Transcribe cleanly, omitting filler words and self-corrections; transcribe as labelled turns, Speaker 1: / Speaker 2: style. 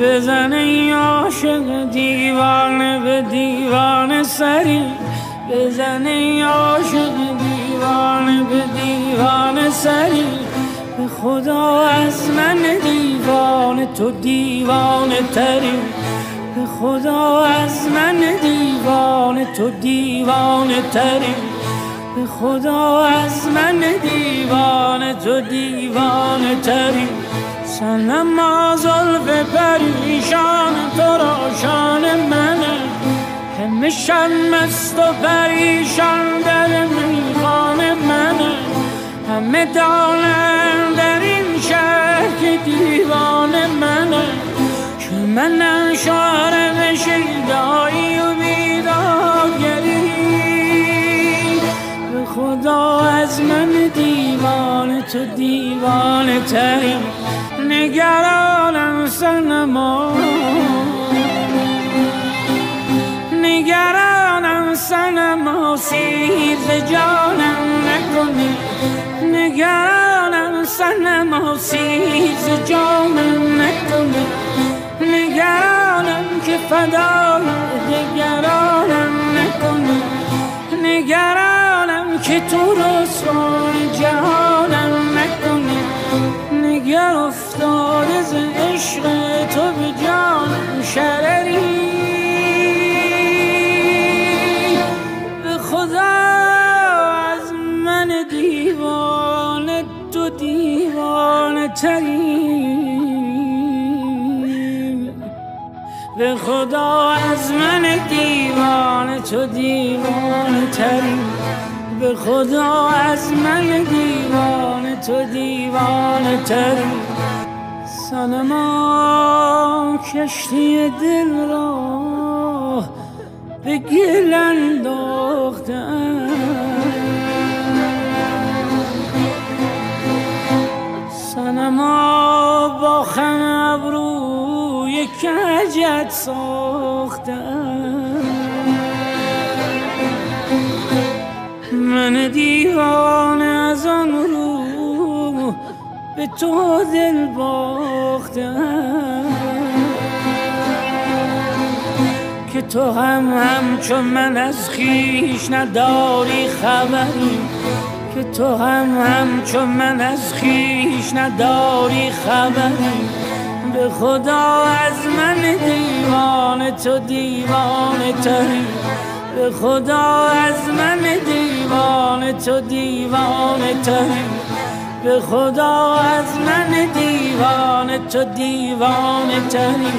Speaker 1: بزن ای عاشق دیوانه به دیوانه سری، بزن ای عاشق دیوانه به دیوانه سری. به خدا از من دیوانه تو دیوانه تری، به خدا از من دیوانه تو دیوانه تری، به خدا از من دیوانه تو دیوانه تری. صنما زلف پریشان تو را شان منه، همه شب مست و پریشان در میخانه منه. همه دانم در این شهر که دیوانه منه، که منم شارم شیدایی و بیداگری. به خدا از من دیوانه تو دیوانه تری. نگرانم صنما، نگرانم صنما سیر ز جانم نکنی، نگرانم صنما سیر ز جانم نکنی. نگرانم که فدای دگرانم نکنی، نگرانم که تو رسوای جهانم نکنی. نگر افتاده ز عشق تو به جانم شرری. به خدا از من دیوانه تو دیوانه تری، به خدا از من دیوانه تو دیوانه تری، به خدا از من دیوانه تو دیوانه تری. صنما کشتی دل را به گل انداخته‌ام، صنما با خم ابروی کجت ساخته‌ام. من دیوانه از آن رو به تو دل باختم، که تو همچون من از خویش نداری خبری، که تو همچون من از خویش نداری خبری. به خدا از من دیوانه تو دیوانه تری، به خدا از من دیوانه تو دیوانه تری، به خدا از من دیوانه تو دیوانه تری.